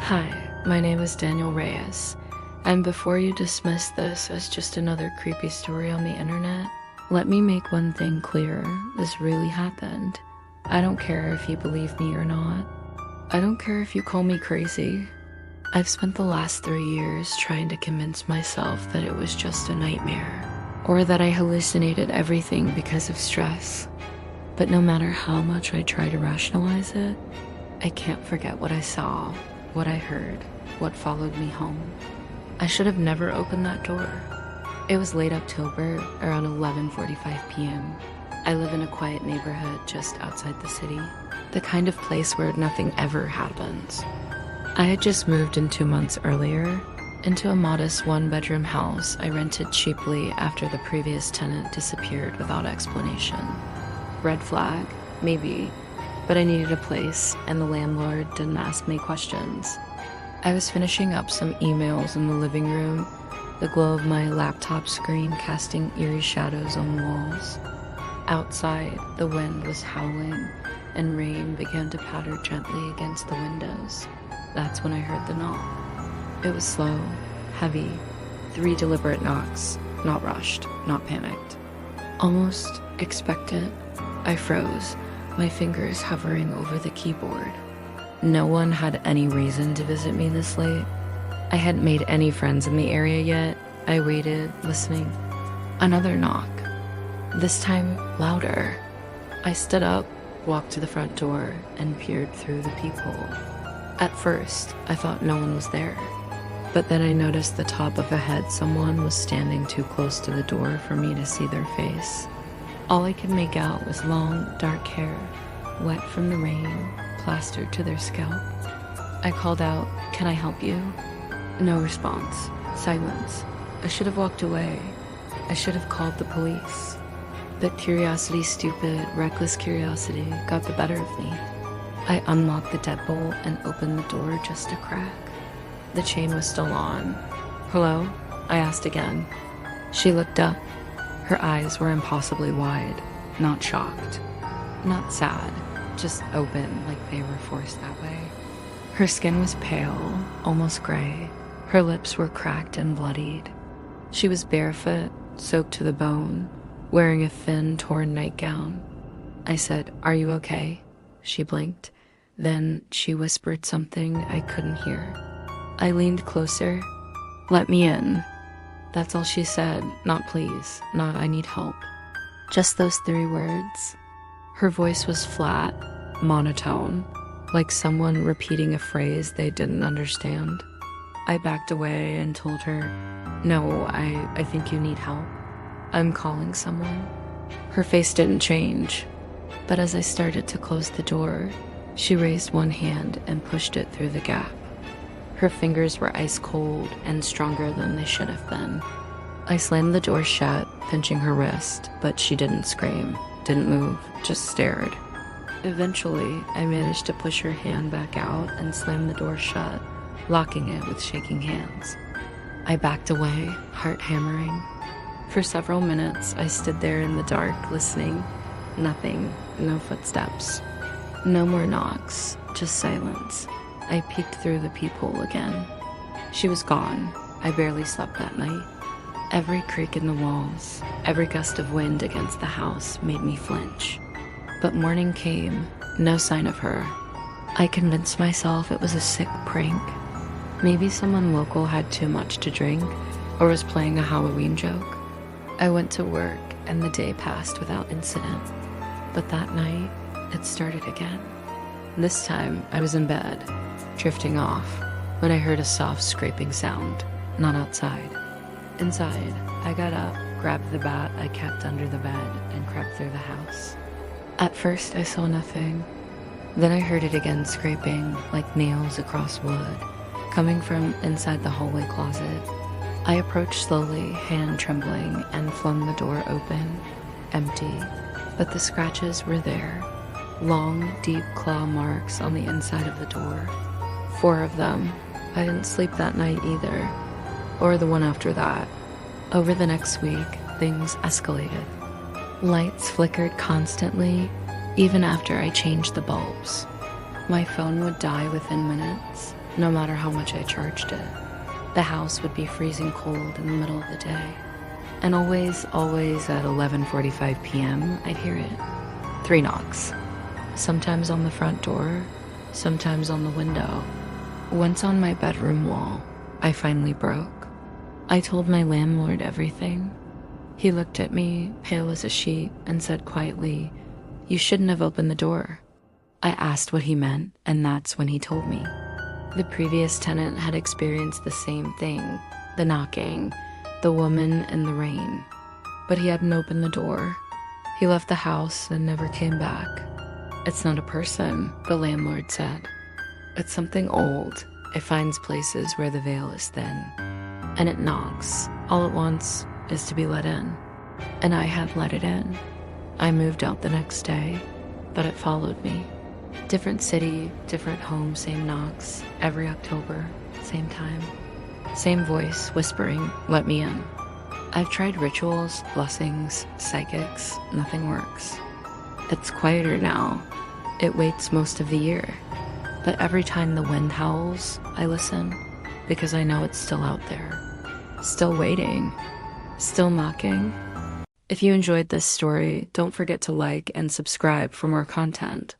Hi, my name is Daniel Reyes, and before you dismiss this as just another creepy story on the internet, let me make one thing clear. This really happened. I don't care if you believe me or not. I don't care if you call me crazy. I've spent the last 3 years trying to convince myself that it was just a nightmare, or that I hallucinated everything because of stress. But no matter how much I try to rationalize it, I can't forget what I saw, what I heard, what followed me home. I should have never opened that door. It was late October, around 11:45 p.m. I live in a quiet neighborhood just outside the city, the kind of place where nothing ever happens. I had just moved in 2 months earlier, into a modest one-bedroom house I rented cheaply after the previous tenant disappeared without explanation. Red flag, maybe, but I needed a place, and the landlord didn't ask me questions. I was finishing up some emails in the living room, the glow of my laptop screen casting eerie shadows on the walls. Outside, the wind was howling, and rain began to patter gently against the windows. That's when I heard the knock. It was slow, heavy, 3 deliberate knocks, not rushed, not panicked. Almost expectant, I froze, my fingers hovering over the keyboard. No one had any reason to visit me this late. I hadn't made any friends in the area yet. I waited, listening. Another knock. This time, louder. I stood up, walked to the front door, and peered through the peephole. At first, I thought no one was there. But then I noticed the top of a head someone was standing too close to the door for me to see their face. All I could make out was long, dark hair, wet from the rain, plastered to their scalp. I called out, "Can I help you?" No response. Silence. I should have walked away. I should have called the police. But curiosity, stupid, reckless curiosity, got the better of me. I unlocked the deadbolt and opened the door just a crack. The chain was still on. "Hello?" I asked again. She looked up. Her eyes were impossibly wide, not shocked, not sad, just open like they were forced that way. Her skin was pale, almost gray. Her lips were cracked and bloodied. She was barefoot, soaked to the bone, wearing a thin, torn nightgown. I said, "Are you okay?" She blinked. Then she whispered something I couldn't hear. I leaned closer. "Let me in." That's all she said, not please, not I need help. Just those 3 words. Her voice was flat, monotone, like someone repeating a phrase they didn't understand. I backed away and told her, "No, I think you need help. I'm calling someone." Her face didn't change, but as I started to close the door, she raised one hand and pushed it through the gap. Her fingers were ice cold and stronger than they should have been. I slammed the door shut, pinching her wrist, but she didn't scream, didn't move, just stared. Eventually, I managed to push her hand back out and slam the door shut, locking it with shaking hands. I backed away, heart hammering. For several minutes, I stood there in the dark, listening. Nothing, no footsteps. No more knocks, just silence. I peeked through the peephole again. She was gone. I barely slept that night. Every creak in the walls, every gust of wind against the house made me flinch. But morning came, no sign of her. I convinced myself it was a sick prank. Maybe someone local had too much to drink or was playing a Halloween joke. I went to work and the day passed without incident. But that night, it started again. This time, I was in bed, drifting off, when I heard a soft scraping sound, not outside. Inside, I got up, grabbed the bat I kept under the bed, and crept through the house. At first, I saw nothing. Then I heard it again scraping, like nails across wood, coming from inside the hallway closet. I approached slowly, hand trembling, and flung the door open, empty, but the scratches were there. Long, deep claw marks on the inside of the door. 4 of them. I didn't sleep that night either, or the one after that. Over the next week, things escalated. Lights flickered constantly, even after I changed the bulbs. My phone would die within minutes. no matter how much I charged it. The house would be freezing cold in the middle of the day. And always at 11:45 p.m., I'd hear it. 3 knocks. Sometimes on the front door, sometimes on the window. Once on my bedroom wall, I finally broke. I told my landlord everything. He looked at me, pale as a sheet, and said quietly, "You shouldn't have opened the door." I asked what he meant, and that's when he told me. The previous tenant had experienced the same thing, the knocking, the woman in the rain. But he hadn't opened the door. He left the house and never came back. "It's not a person," the landlord said. "It's something old. It finds places where the veil is thin. And it knocks. All it wants is to be let in." And I had let it in. I moved out the next day, but it followed me. Different city, different home, same knocks. Every October, same time. Same voice whispering, "Let me in." I've tried rituals, blessings, psychics. Nothing works. It's quieter now. It waits most of the year. But every time the wind howls, I listen, because I know it's still out there. Still waiting. Still knocking. If you enjoyed this story, don't forget to like and subscribe for more content.